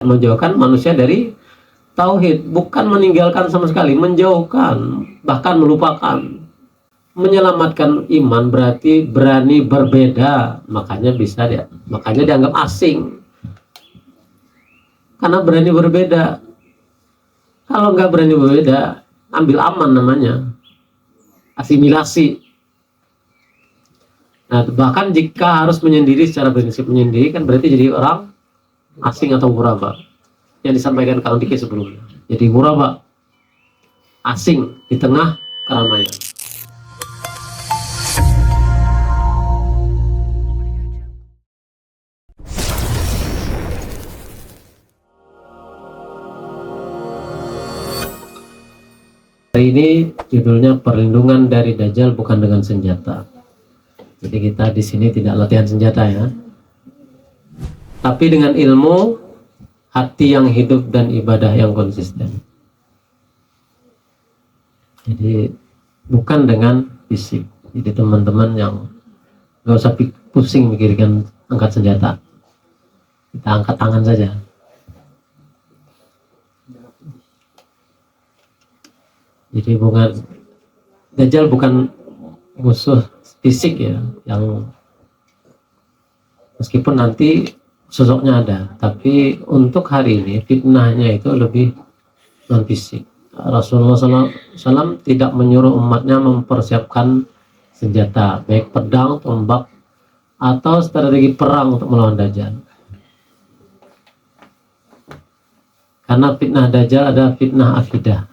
menjauhkan manusia dari tauhid, bukan meninggalkan sama sekali, menjauhkan, bahkan melupakan. Menyelamatkan iman berarti berani berbeda, makanya dianggap asing. Karena berani berbeda. Kalau nggak berani berbeda, ambil aman namanya. Asimilasi. Nah, bahkan jika harus menyendiri secara prinsip menyendiri kan berarti jadi orang asing atau ghuraba. Yang disampaikan Kang Diki sebelumnya. Jadi ghuraba, asing di tengah keramaian. Hari ini judulnya perlindungan dari Dajjal bukan dengan senjata. Jadi kita di sini tidak latihan senjata ya, tapi dengan ilmu, hati yang hidup dan ibadah yang konsisten. Jadi bukan dengan fisik. Jadi teman-teman yang nggak usah pusing mikirkan angkat senjata, kita angkat tangan saja. Jadi Dajjal bukan musuh fisik ya, yang meskipun nanti sosoknya ada, tapi untuk hari ini fitnahnya itu lebih non fisik. Rasulullah SAW tidak menyuruh umatnya mempersiapkan senjata, baik pedang, tombak, atau strategi perang untuk melawan Dajjal. Karena fitnah Dajjal adalah fitnah akidah.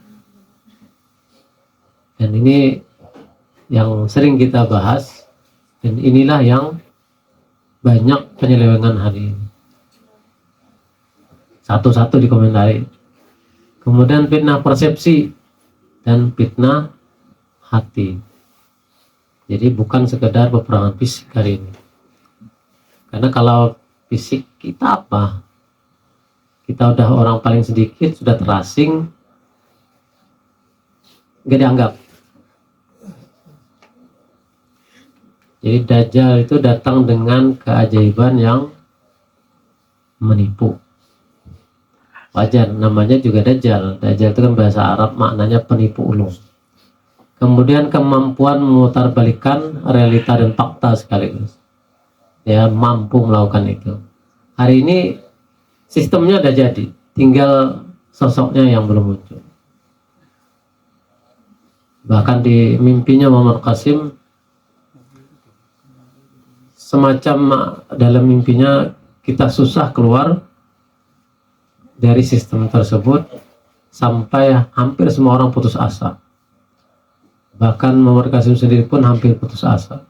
Dan ini yang sering kita bahas, dan inilah yang banyak penyelewengan hari ini. Satu-satu dikomentari. Kemudian fitnah persepsi dan fitnah hati. Jadi bukan sekedar peperangan fisik hari ini. Karena kalau fisik kita apa? Kita udah orang paling sedikit, sudah terasing, nggak dianggap. Jadi Dajjal itu datang dengan keajaiban yang menipu. Wajar, namanya juga Dajjal. Dajjal itu kan bahasa Arab, maknanya penipu ulung. Kemudian kemampuan memutarbalikkan realita dan fakta sekaligus. Ya, mampu melakukan itu. Hari ini sistemnya udah jadi, tinggal sosoknya yang belum muncul. Bahkan di mimpinya Muhammad Qasim, semacam dalam mimpinya kita susah keluar dari sistem tersebut sampai hampir semua orang putus asa. Bahkan Muhammad Qasim sendiri pun hampir putus asa.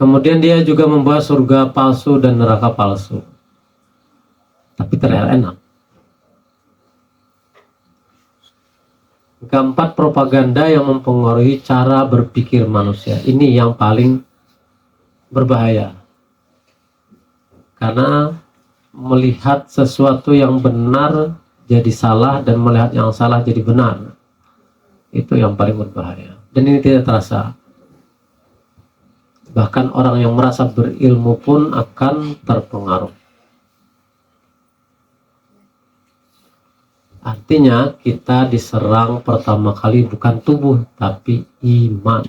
Kemudian dia juga membuat surga palsu dan neraka palsu. Tapi terlihat enak. Keempat, propaganda yang mempengaruhi cara berpikir manusia. Ini yang paling berbahaya. Karena melihat sesuatu yang benar jadi salah dan melihat yang salah jadi benar. Itu yang paling berbahaya. Dan ini tidak terasa. Bahkan orang yang merasa berilmu pun akan terpengaruh. Artinya kita diserang pertama kali bukan tubuh tapi iman.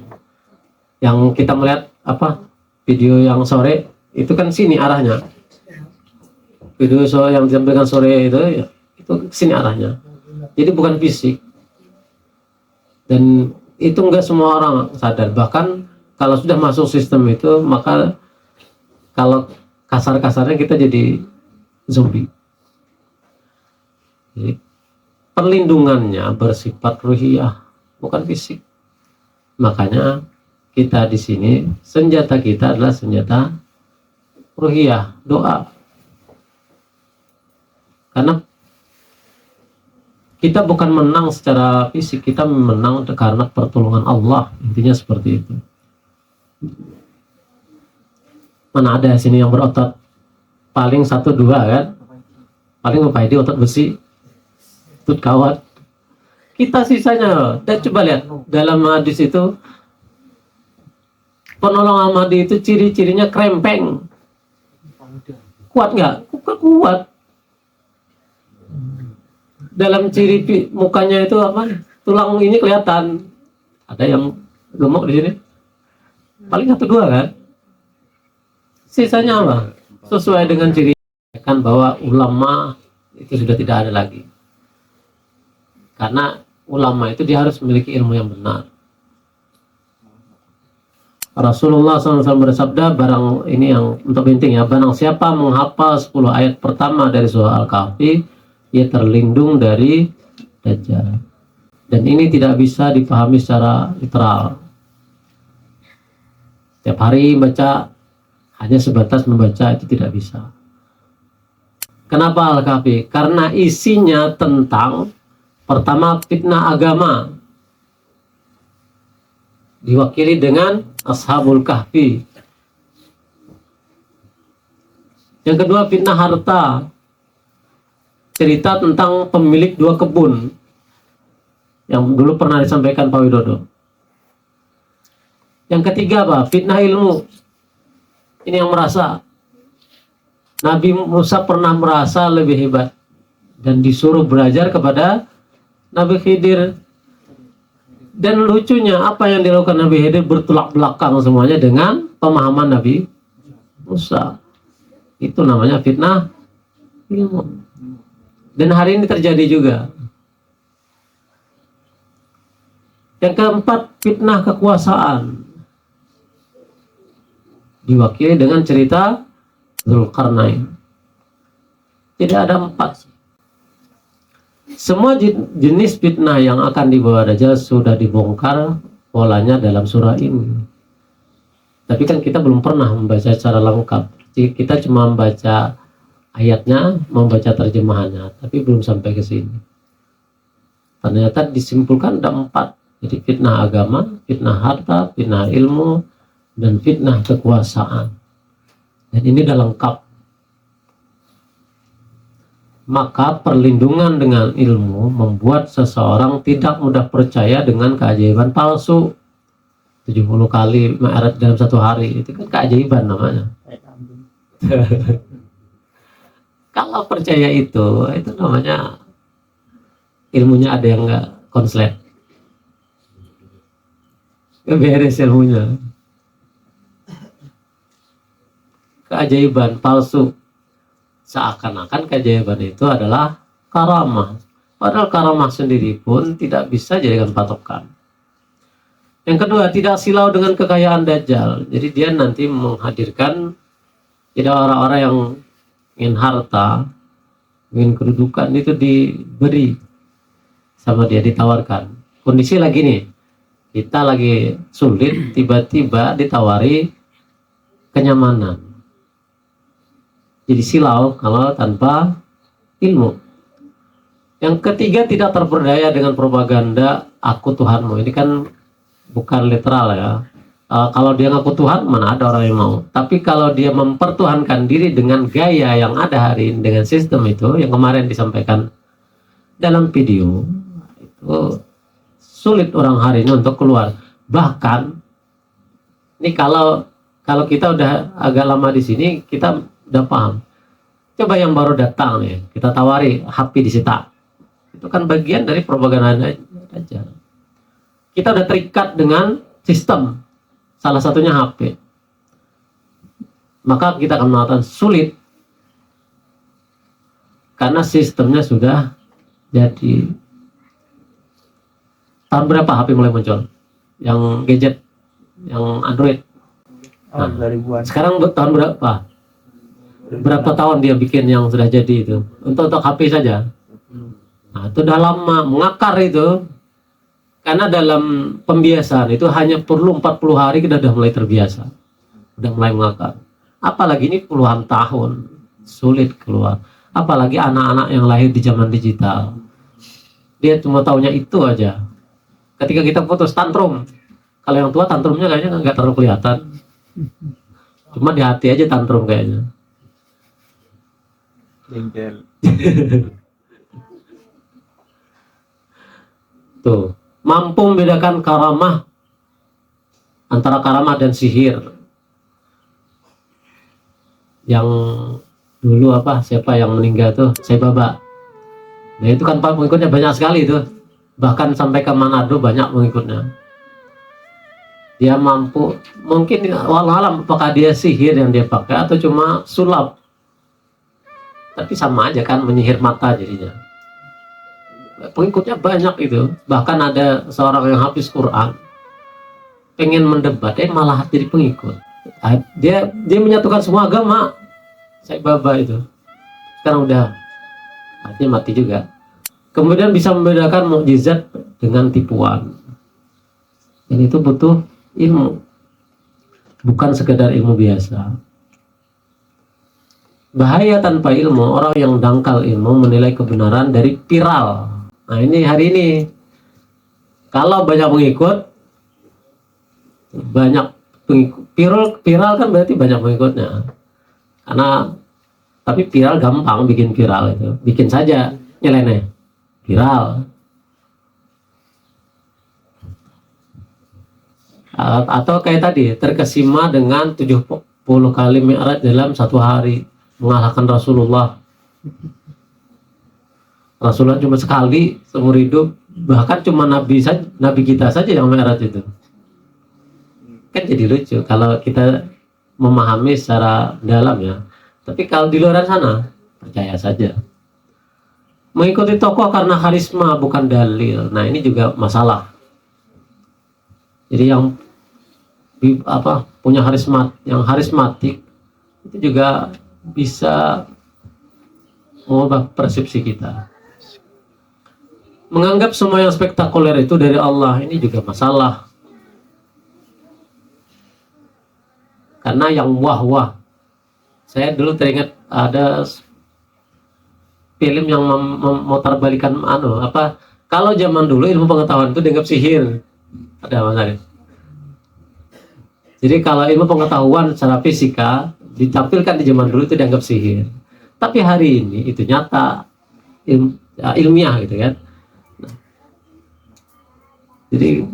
Yang kita melihat video yang sore itu kan sini arahnya. Video yang ditampilkan sore itu sini arahnya. Jadi bukan fisik. Dan itu enggak semua orang sadar. Bahkan kalau sudah masuk sistem itu, maka kalau kasar-kasarnya kita jadi zombie. Jadi perlindungannya bersifat ruhiyah, bukan fisik. Makanya kita di sini, senjata kita adalah senjata ruhiyah, doa. Karena kita bukan menang secara fisik, kita menang karena pertolongan Allah. Intinya seperti itu. Mana ada sini yang berotot paling 1-2 kan? Paling Mupaidi otot besi, tut kawat. Kita sisanya, dan coba lihat dalam hadis itu, penolong Ahmadi itu ciri-cirinya krempeng. Kuat nggak? Kuat. dalam ciri mukanya itu apa? Tulang ini kelihatan. Ada yang gemuk di sini. Paling 1-2 kan? Sisanya apa? Sesuai dengan ciri kan bahwa ulama itu sudah tidak ada lagi. Karena ulama itu dia harus memiliki ilmu yang benar. Rasulullah SAW bersabda, barang ini yang untuk penting ya, barang siapa menghafal 10 ayat pertama dari surah Al-Kahfi, ia terlindung dari Dajjal. Dan ini tidak bisa dipahami secara literal. Setiap hari baca, hanya sebatas membaca itu tidak bisa. Kenapa Al-Kahfi? Karena isinya tentang pertama fitnah agama, diwakili dengan Ashabul Kahfi. Yang kedua fitnah harta, cerita tentang pemilik 2 kebun yang dulu pernah disampaikan Pak Widodo. Yang ketiga apa? Fitnah ilmu. Ini yang merasa Nabi Musa pernah merasa lebih hebat dan disuruh belajar kepada Nabi Khidir. Dan lucunya apa yang dilakukan Nabi Khidir bertolak belakang semuanya dengan pemahaman Nabi Musa. Itu namanya fitnah ilmu. Dan hari ini terjadi juga. Yang keempat, fitnah kekuasaan, diwakili dengan cerita Dzulqarnain. Tidak ada 4. Semua jenis fitnah yang akan dibawa Dajjal sudah dibongkar polanya dalam surah ini. Tapi kan kita belum pernah membaca secara lengkap. Kita cuma membaca ayatnya, membaca terjemahannya, tapi belum sampai ke sini. Ternyata disimpulkan ada 4. Jadi fitnah agama, fitnah harta, fitnah ilmu, dan fitnah kekuasaan. Dan ini sudah lengkap. Maka perlindungan dengan ilmu membuat seseorang tidak mudah percaya dengan keajaiban palsu. 70 kali Mi'raj dalam 1 hari, itu kan keajaiban namanya. Kalau percaya itu namanya ilmunya ada yang nggak konslet. Beres ilmunya. Keajaiban palsu. Seakan-akan keajaiban itu adalah karamah. Padahal karamah sendiri pun tidak bisa jadikan patokan. Yang kedua, tidak silau dengan kekayaan Dajjal. Jadi dia nanti menghadirkan tidak orang-orang yang ingin harta, ingin kedudukan itu diberi sama dia, ditawarkan. Kondisi lagi nih, kita lagi sulit, tiba-tiba ditawari kenyamanan. Jadi silau kalau tanpa ilmu. Yang ketiga, tidak terperdaya dengan propaganda aku Tuhanmu. Ini kan bukan literal ya. Kalau dia ngaku Tuhan, mana ada orang yang mau. Tapi kalau dia mempertuhankan diri dengan gaya yang ada hari ini, dengan sistem itu yang kemarin disampaikan dalam video, itu sulit orang hari ini untuk keluar. Bahkan ini kalau kita udah agak lama di sini, kita udah paham. Coba yang baru datang nih, kita tawari HP disita. Itu kan bagian dari propaganda aja. Kita udah terikat dengan sistem, salah satunya HP. Maka kita akan mengatakan sulit karena sistemnya sudah jadi. Tahun berapa HP mulai muncul? Yang gadget, yang Android. Nah, 2000-an. Sekarang tahun berapa? Berapa tahun dia bikin yang sudah jadi itu? Untuk HP saja. Nah, itu udah lama mengakar itu. Karena dalam pembiasaan itu hanya perlu 40 hari kita udah mulai terbiasa. Udah mulai mengakar. Apalagi ini puluhan tahun. Sulit keluar. Apalagi anak-anak yang lahir di zaman digital. Dia cuma taunya itu aja. Ketika kita putus tantrum. Kalau yang tua tantrumnya kayaknya nggak terlalu kelihatan. Cuma di hati aja tantrum kayaknya. Tuh, mampu membedakan karamah antara karamah dan sihir. Yang dulu siapa yang meninggal tuh? Sai Baba. Nah itu kan Pak pengikutnya banyak sekali itu, bahkan sampai ke Manado banyak pengikutnya. Dia mampu, mungkin wallahualam apakah dia sihir yang dia pakai atau cuma sulap, tapi sama aja kan, menyihir mata jadinya. Pengikutnya banyak itu, bahkan ada seorang yang habis Quran pengen mendebat, malah jadi pengikut. Dia menyatukan semua agama. Saya Baba itu sekarang udah artinya mati juga. Kemudian bisa membedakan mukjizat dengan tipuan, dan itu butuh ilmu, bukan sekedar ilmu biasa. Bahaya tanpa ilmu, orang yang dangkal ilmu menilai kebenaran dari viral. Nah ini hari ini, kalau banyak pengikut, viral kan berarti banyak pengikutnya. Karena tapi viral gampang, bikin viral itu, bikin saja nyeleneh viral. Atau kayak tadi, terkesima dengan 70 kali mi'raj dalam satu hari, mengalahkan Rasulullah. Rasulullah cuma sekali seumur hidup, bahkan cuma nabi kita saja yang mi'raj itu. Kan jadi lucu kalau kita memahami secara dalam ya. Tapi kalau di luar sana, percaya saja. Mengikuti tokoh karena karisma bukan dalil. Nah ini juga masalah. Jadi yang punya yang karismatik itu juga bisa mengubah persepsi kita. Menganggap semua yang spektakuler itu dari Allah, ini juga masalah. Karena yang wah-wah, saya dulu teringat ada film yang memutarbalikan kalau zaman dulu ilmu pengetahuan itu dianggap sihir, ada masalah. Jadi kalau ilmu pengetahuan secara fisika ditampilkan di zaman dulu itu dianggap sihir, tapi hari ini itu nyata, ilmiah gitu kan. Nah, jadi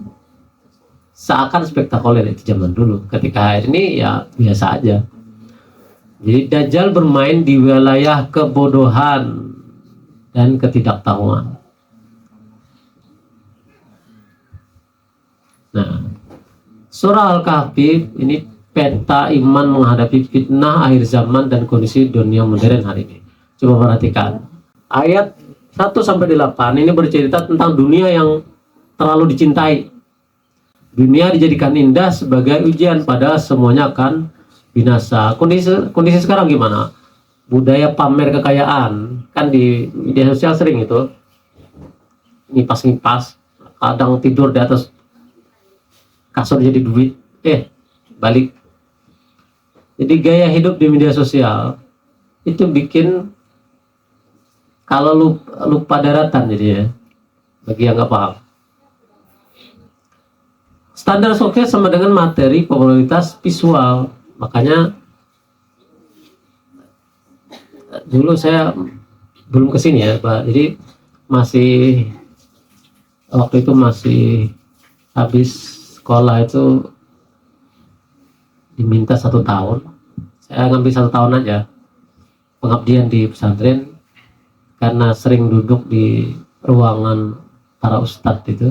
seakan spektakuler itu zaman dulu, ketika hari ini ya biasa aja. Jadi Dajjal bermain di wilayah kebodohan dan ketidaktahuan. Nah, surah Al-Kahfi ini peta iman menghadapi fitnah akhir zaman dan kondisi dunia modern hari ini. Coba perhatikan ayat 1-8 ini bercerita tentang dunia yang terlalu dicintai. Dunia dijadikan indah sebagai ujian, padahal semuanya akan binasa. Kondisi sekarang gimana? Budaya pamer kekayaan, kan di media sosial sering itu, ngipas-ngipas, kadang tidur di atas kasur jadi duit, balik. Jadi gaya hidup di media sosial itu bikin kalau lupa daratan jadi ya, bagi yang nggak paham. Standar sukses sama dengan materi, popularitas, visual. Makanya dulu saya belum kesini ya Pak, jadi waktu itu masih habis sekolah itu diminta 1 tahun, saya ngambil 1 tahun aja pengabdian di pesantren, karena sering duduk di ruangan para ustadz itu.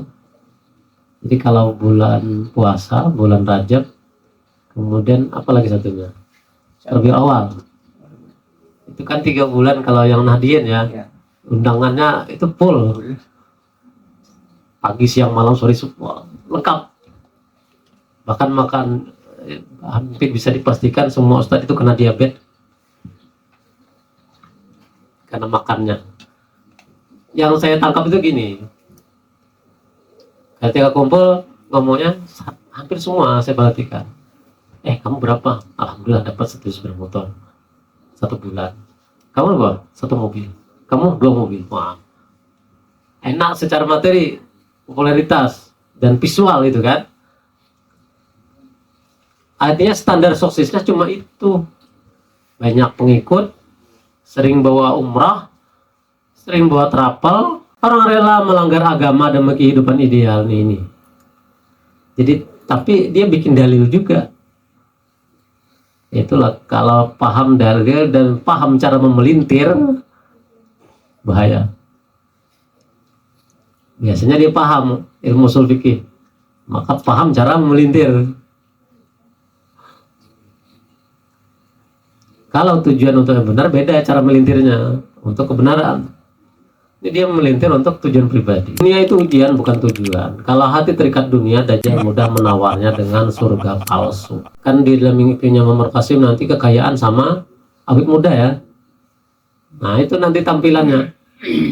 Jadi kalau bulan puasa, bulan Rajab, kemudian apalagi satunya Rabiul Awal, itu kan 3 bulan kalau yang Nahdien ya, undangannya itu full, pagi siang malam sore semua lengkap, bahkan makan hampir bisa dipastikan semua ustadz itu kena diabetes karena makannya. Yang saya tangkap itu gini, ketika kumpul ngomongnya hampir semua saya perhatikan, kamu berapa? Alhamdulillah dapat 1 sepeda motor 1 bulan. Kamu berapa? 1 mobil. Kamu 2 mobil. Wah, enak secara materi, popularitas dan visual itu kan. Artinya standar suksesnya cuma itu, banyak pengikut, sering bawa umrah, sering bawa travel, orang rela melanggar agama demi kehidupan ideal ini. Jadi tapi dia bikin dalil juga. Itulah, kalau paham dalil dan paham cara memelintir, bahaya. biasanya dia paham ilmu usul fikih, maka paham cara melintir. Kalau tujuan untuk yang benar, beda cara melintirnya untuk kebenaran. Ini dia melintir untuk tujuan pribadi. Dunia itu ujian, bukan tujuan. Kalau hati terikat dunia, Dajjal mudah menawarnya dengan surga palsu. Kan di dalam mimpinya Muhammad Qasim nanti kekayaan sama awet muda ya. Nah itu nanti tampilannya.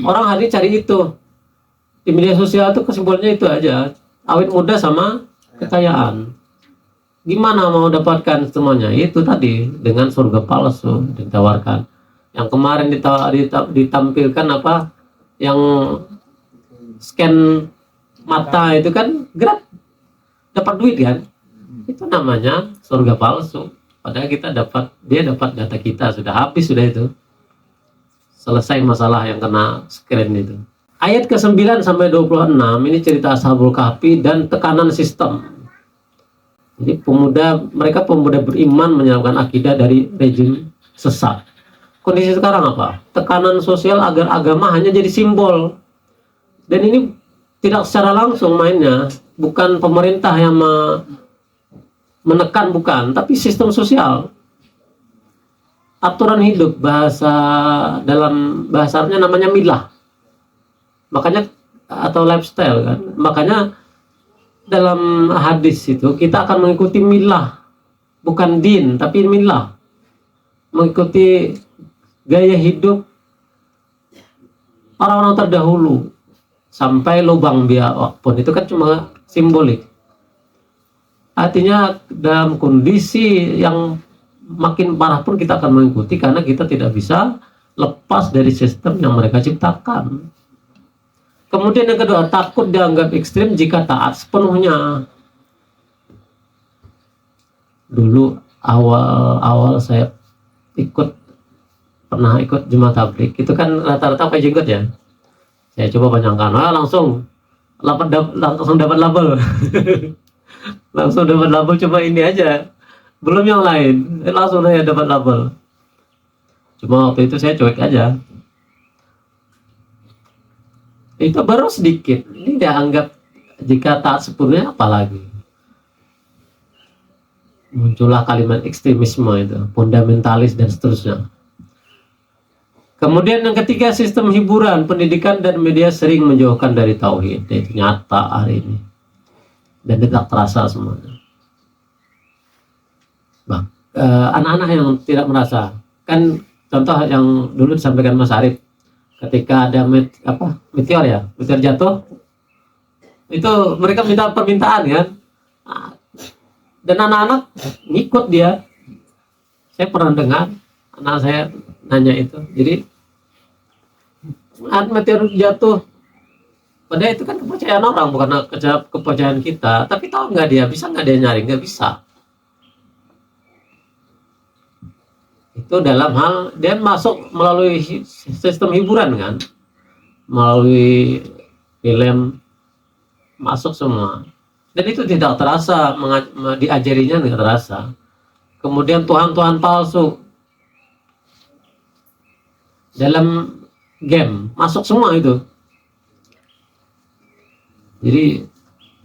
Orang hari cari itu. Di media sosial itu kesimpulannya itu aja. Awet muda sama kekayaan. Gimana mau dapatkan semuanya? Itu tadi dengan surga palsu ditawarkan. Yang kemarin ditampilkan apa? Yang scan mata itu kan gerak, dapat duit kan? Itu namanya surga palsu. Padahal dia dapat data kita, sudah habis sudah itu. Selesai masalah yang kena screen itu. Ayat ke-9 sampai 26 ini cerita Ashabul Kahfi dan tekanan sistem. Jadi mereka pemuda beriman menyelamatkan akidah dari rejim sesat. Kondisi sekarang apa? Tekanan sosial agar agama hanya jadi simbol. Dan ini tidak secara langsung mainnya, bukan pemerintah yang menekan, bukan, tapi sistem sosial. Aturan hidup, dalam bahasanya namanya milah. Makanya atau lifestyle kan. Makanya dalam hadis itu kita akan mengikuti milah, bukan din tapi milah, mengikuti gaya hidup orang-orang terdahulu sampai lubang biawak pun itu kan cuma simbolik. Artinya dalam kondisi yang makin parah pun kita akan mengikuti karena kita tidak bisa lepas dari sistem yang mereka ciptakan. Kemudian yang kedua, takut dianggap ekstrim jika taat sepenuhnya. Dulu awal saya pernah ikut Jumat Tablik, itu kan rata-rata pakai jenggot ya. Saya coba panjangkan, langsung dapat label. Langsung dapat label, coba ini aja. Belum yang lain, langsung saya dapat label. Cuma waktu itu saya cuek aja. Itu baru sedikit, ini dianggap jika taat sepenuhnya apalagi. Muncullah kalimat ekstremisme itu, fundamentalis dan seterusnya. Kemudian yang ketiga, sistem hiburan, pendidikan dan media sering menjauhkan dari tauhid. Itu nyata hari ini. Dan tidak terasa semuanya. Anak-anak yang tidak merasa, kan contoh yang dulu disampaikan Mas Arif, ketika ada meteor jatuh, itu mereka minta permintaan kan, dan anak-anak ngikut dia. Saya pernah dengar anak saya nanya itu, jadi meteor jatuh, padahal itu kan kepercayaan orang, bukan kepercayaan kita. Tapi tahu nggak dia bisa nggak dia nyari? Nggak bisa. Itu dalam hal dia masuk melalui sistem hiburan kan, melalui film masuk semua, dan itu tidak terasa, diajarinya tidak terasa. Kemudian Tuhan palsu dalam game masuk semua itu, jadi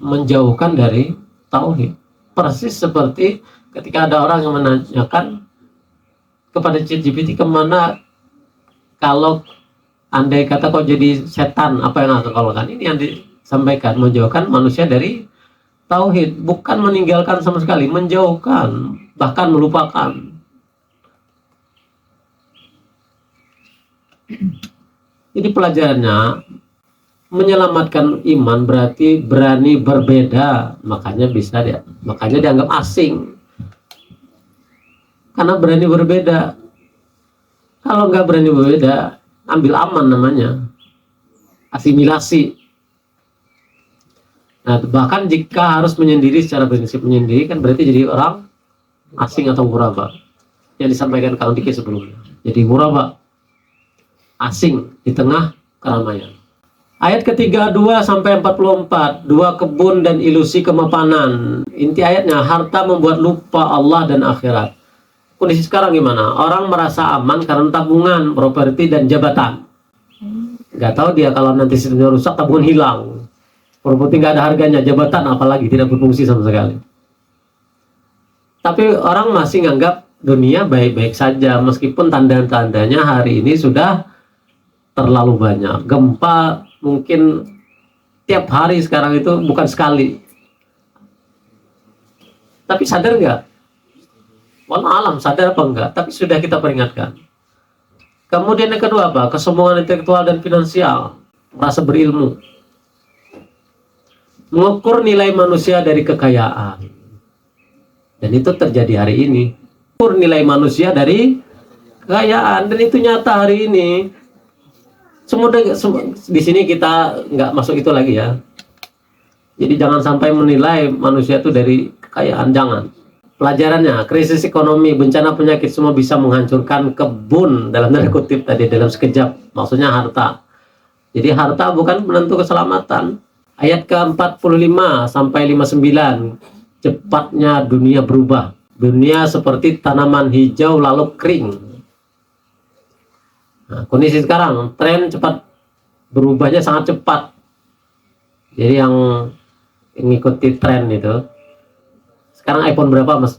menjauhkan dari tauhid. Persis seperti ketika ada orang yang menanyakan kepada ChatGPT, kemana kalau andai kata kau jadi setan, apa yang akan kau lakukan? Ini yang disampaikan, menjauhkan manusia dari tauhid, bukan meninggalkan sama sekali, menjauhkan, bahkan melupakan. Jadi pelajarannya, menyelamatkan iman berarti berani berbeda, makanya dianggap asing. Karena berani berbeda. Kalau nggak berani berbeda, ambil aman namanya, asimilasi. Nah, bahkan jika harus menyendiri secara prinsip menyendiri, kan berarti jadi orang asing atau ghuraba, yang disampaikan Kang Diki sebelumnya. Jadi ghuraba, asing di tengah keramaian. Ayat ketiga 2 sampai 44, dua kebun dan ilusi kemapanan. Inti ayatnya, harta membuat lupa Allah dan akhirat. Kondisi sekarang gimana? Orang merasa aman karena tabungan, properti dan jabatan. Nggak tahu dia kalau nanti sistemnya rusak, tabungan hilang, properti nggak ada harganya, jabatan apalagi tidak berfungsi sama sekali. Tapi orang masih nganggap dunia baik-baik saja, meskipun tanda-tandanya hari ini sudah terlalu banyak. Gempa mungkin tiap hari sekarang itu, bukan sekali. Tapi sadar nggak? Walau alam sadar apa enggak? Tapi sudah kita peringatkan. Kemudian yang kedua apa? Kesombongan intelektual dan finansial, merasa berilmu, mengukur nilai manusia dari kekayaan. Dan itu terjadi hari ini. Mengukur nilai manusia dari kekayaan, dan itu nyata hari ini. Semua di sini kita nggak masuk itu lagi ya. Jadi jangan sampai menilai manusia itu dari kekayaan, jangan. Pelajarannya, krisis ekonomi, bencana penyakit semua bisa menghancurkan kebun dalam tanda kutip tadi dalam sekejap. Maksudnya harta. Jadi harta bukan penentu keselamatan. Ayat ke-45 sampai 59. Cepatnya dunia berubah. Dunia seperti tanaman hijau lalu kering. Nah, kondisi sekarang, tren cepat berubahnya sangat cepat. Jadi yang mengikuti tren itu. Sekarang iPhone berapa mas?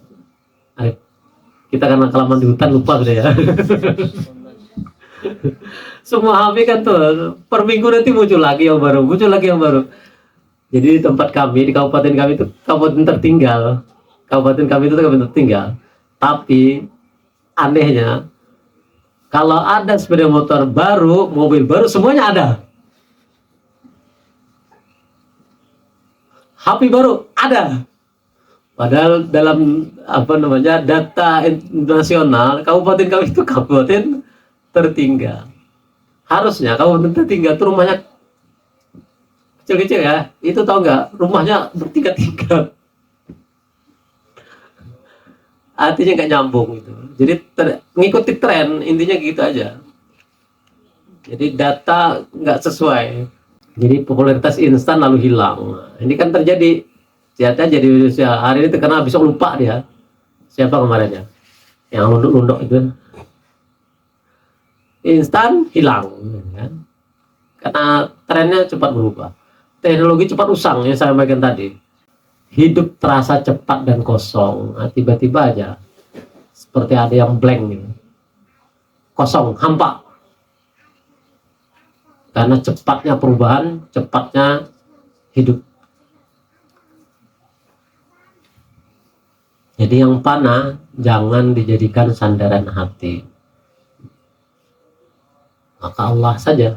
Kita karena kelamaan di hutan lupa sudah ya. Semua HP kan tuh per minggu nanti muncul lagi yang baru, muncul lagi yang baru. Jadi di tempat kami, di kabupaten kami itu kabupaten tertinggal. Kabupaten kami itu kabupaten tertinggal. Tapi anehnya, kalau ada sepeda motor baru, mobil baru, semuanya ada. HP baru ada. Padahal dalam data nasional, kabupaten kami itu kabupaten tertinggal. Harusnya kabupaten tertinggal itu rumahnya kecil-kecil ya. Itu tahu nggak? Rumahnya bertingkat-tingkat. Artinya nggak nyambung itu. Jadi mengikuti tren, intinya gitu aja. Jadi data nggak sesuai. Jadi popularitas instan lalu hilang. Ini kan terjadi. Ternyata jadi Indonesia hari ini terkena, besok lupa dia. Siapa kemarin ya? Yang lunduk-lunduk itu. Instan hilang. Kan? Karena trennya cepat berubah. Teknologi cepat usang yang saya sampaikan tadi. Hidup terasa cepat dan kosong. Nah, tiba-tiba aja. Seperti ada yang blank gitu. Kosong, hampa. Karena cepatnya perubahan, cepatnya hidup. Jadi yang panah jangan dijadikan sandaran hati. Maka Allah saja.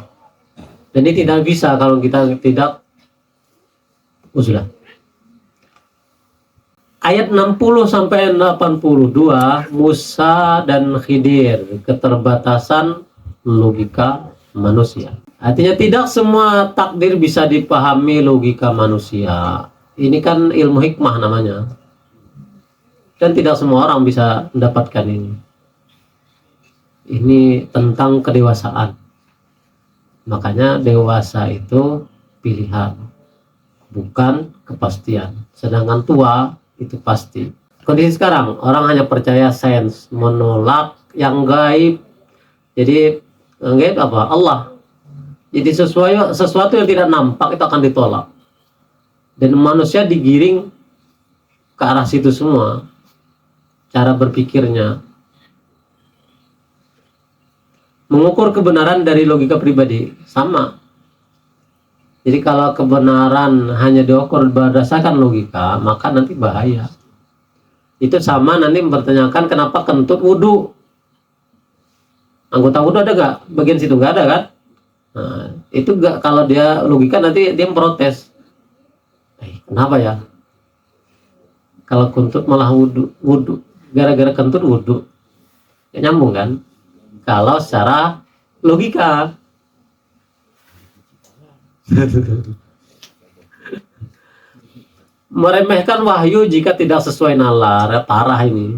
Dan ini tidak bisa kalau kita tidak. Sudah. Ayat 60 sampai 82, Musa dan Khidir, keterbatasan logika manusia. Artinya tidak semua takdir bisa dipahami logika manusia. Ini kan ilmu hikmah namanya. Dan tidak semua orang bisa mendapatkan ini. Ini tentang kedewasaan. Makanya dewasa itu pilihan, bukan kepastian. Sedangkan tua itu pasti. Kondisi sekarang, orang hanya percaya sains, menolak yang gaib. Jadi yang gaib apa? Allah. Jadi sesuatu yang tidak nampak itu akan ditolak. Dan manusia digiring ke arah situ semua. Cara berpikirnya mengukur kebenaran dari logika pribadi sama. Jadi kalau kebenaran hanya diukur berdasarkan logika, maka nanti bahaya. Itu sama nanti mempertanyakan kenapa kentut wudhu. Anggota wudhu ada nggak? Bagian situ nggak ada kan? Nah, itu nggak, kalau dia logika nanti dia memprotes. Kenapa ya? Kalau kentut malah wudhu. Gara-gara kentut wudhu, ya nyambung kan? Kalau secara logika. Meremehkan wahyu jika tidak sesuai nalar, parah ini.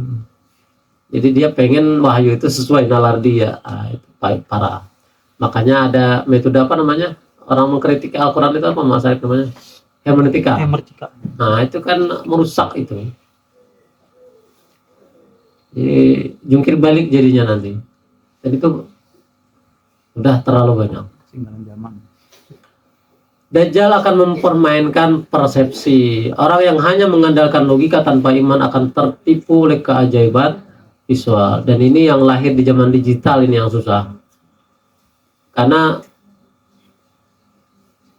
Jadi dia pengen wahyu itu sesuai nalar dia, itu parah. Makanya ada metode apa namanya? Orang mengkritik Al-Quran itu apa masalah namanya? Hermeneutika. Nah itu kan merusak itu. Jadi jungkir balik jadinya nanti. Dan itu udah terlalu banyak. ketinggalan zaman. Dajjal akan mempermainkan persepsi. Orang yang hanya mengandalkan logika tanpa iman akan tertipu oleh keajaiban visual. Dan ini yang lahir di zaman digital ini yang susah. Karena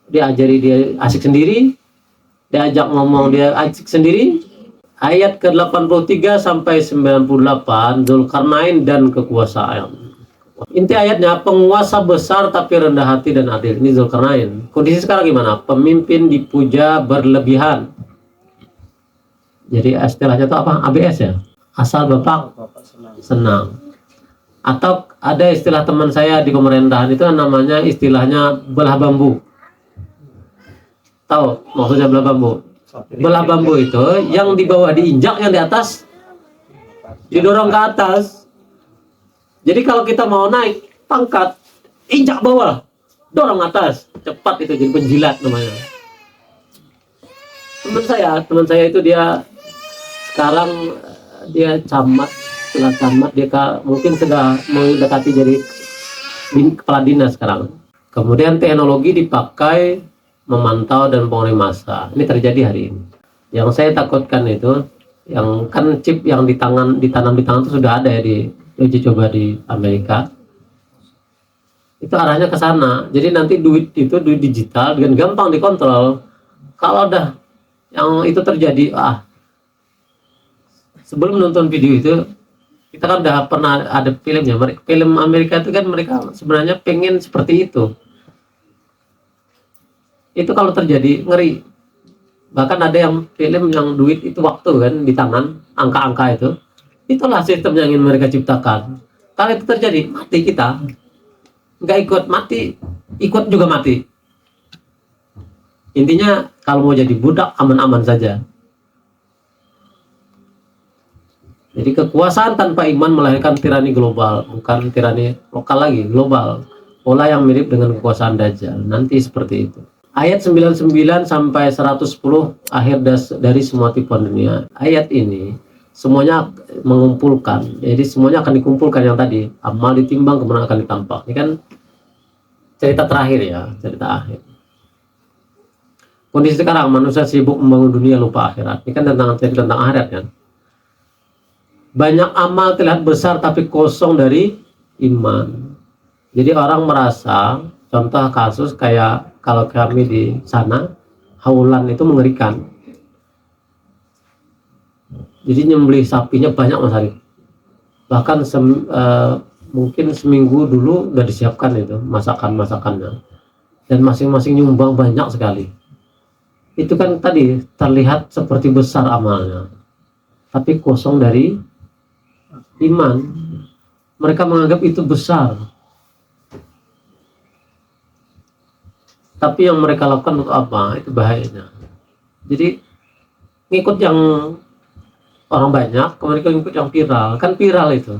diajari dia asik sendiri, diajak ngomong dia asik sendiri. Ayat ke-83 sampai 98, Dzulkarnain dan kekuasaan. Inti ayatnya, penguasa besar tapi rendah hati dan adil. Ini Dzulkarnain. Kondisi sekarang gimana? Pemimpin dipuja berlebihan. Jadi istilahnya itu apa? ABS ya? Asal Bapak senang. Atau ada istilah teman saya di pemerintahan itu namanya istilahnya belah bambu. Tahu maksudnya belah bambu? Belah bambu itu yang di bawah diinjak, yang di atas didorong ke atas. Jadi kalau kita mau naik pangkat, injak bawah, dorong atas, cepat itu jadi penjilat namanya. Teman saya itu dia sekarang dia camat, setelah camat dia mungkin sudah mendekati jadi kepala dinas sekarang. Kemudian teknologi dipakai memantau dan pengurangi massa. Ini terjadi hari ini. Yang saya takutkan itu, yang kan chip yang ditanam di tangan itu sudah ada ya di uji coba di Amerika. Itu arahnya ke sana. Jadi nanti duit digital dengan gampang dikontrol. Kalau udah yang itu terjadi, sebelum nonton video itu kita kan udah pernah ada filmnya. Film Amerika itu kan mereka sebenarnya pengen seperti itu. Itu kalau terjadi ngeri. Bahkan ada yang film yang duit itu waktu kan di tangan, angka-angka itu. Itulah sistem yang ingin mereka ciptakan. Kalau itu terjadi, mati kita. Nggak ikut mati, ikut juga mati. Intinya kalau mau jadi budak aman-aman saja. Jadi kekuasaan tanpa iman melahirkan tirani global, bukan tirani lokal lagi, global. Pola yang mirip dengan kekuasaan Dajjal. Nanti seperti itu. Ayat 99 sampai 110 akhir dari semua tipuan dunia. Ayat ini semuanya mengumpulkan. Jadi semuanya akan dikumpulkan yang tadi. Amal ditimbang kemudian akan ditampak. Ini kan cerita terakhir ya, cerita akhir. Kondisi sekarang manusia sibuk membangun dunia lupa akhirat. Ini kan tentang akhirat kan. Banyak amal terlihat besar tapi kosong dari iman. Jadi orang merasa, contoh kasus kayak kalau kami di sana, haulan itu mengerikan. Jadi nyembelih sapinya banyak Mas Arif. Bahkan mungkin seminggu dulu udah disiapkan itu masakannya. Dan masing-masing nyumbang banyak sekali. Itu kan tadi terlihat seperti besar amalnya. Tapi kosong dari iman. Mereka menganggap itu besar. Tapi yang mereka lakukan untuk apa? Itu bahayanya. Jadi ngikut yang orang banyak, kemudian ngikut yang viral. Kan viral itu.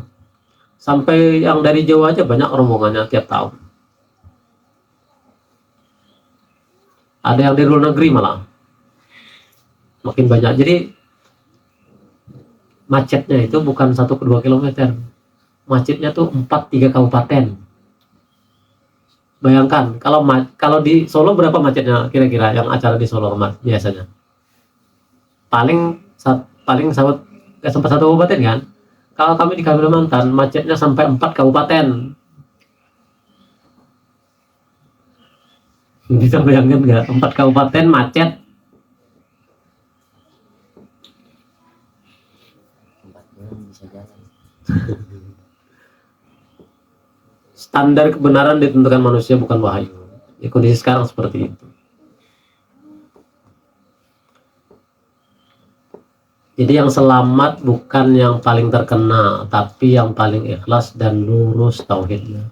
Sampai yang dari Jawa aja banyak rombongannya tiap tahun. Ada yang dari luar negeri malah. Makin banyak. Jadi macetnya itu bukan 1 ke 2 kilometer. Macetnya tuh 4-3 kabupaten. Bayangkan kalau di Solo berapa macetnya kira-kira yang acara di Solo biasanya? Paling sampai 1 kabupaten kan? Kalau kami di Kalimantan macetnya sampai 4 kabupaten. Bisa bayangkan nggak? 4 kabupaten macet. Bisa jalan. Standar kebenaran ditentukan manusia bukan wahyu. Ya, kondisi sekarang seperti itu. Jadi yang selamat bukan yang paling terkenal, tapi yang paling ikhlas dan lurus tauhidnya.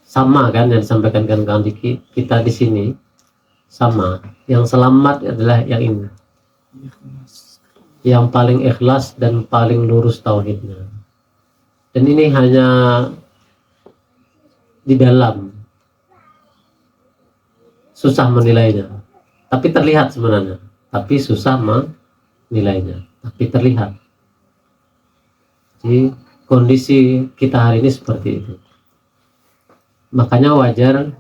Sama kan yang disampaikan kan Diki, kita di sini sama. Yang selamat adalah yang ini. Yang paling ikhlas dan paling lurus tauhidnya. Dan ini hanya di dalam, susah menilainya, tapi terlihat sebenarnya, tapi susah menilainya, tapi terlihat. Jadi kondisi kita hari ini seperti itu. Makanya wajar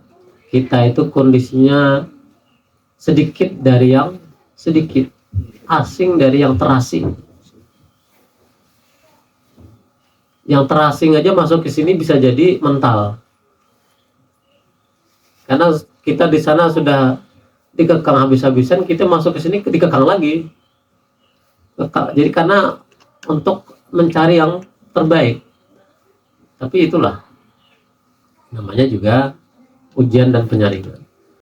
kita itu kondisinya sedikit dari yang sedikit, asing dari yang terasing. Yang terasing aja masuk ke sini bisa jadi mental. Karena kita di sana sudah dikekang habis-habisan, kita masuk ke sini dikekang lagi. Jadi karena untuk mencari yang terbaik. Tapi itulah namanya juga ujian dan penyaringan.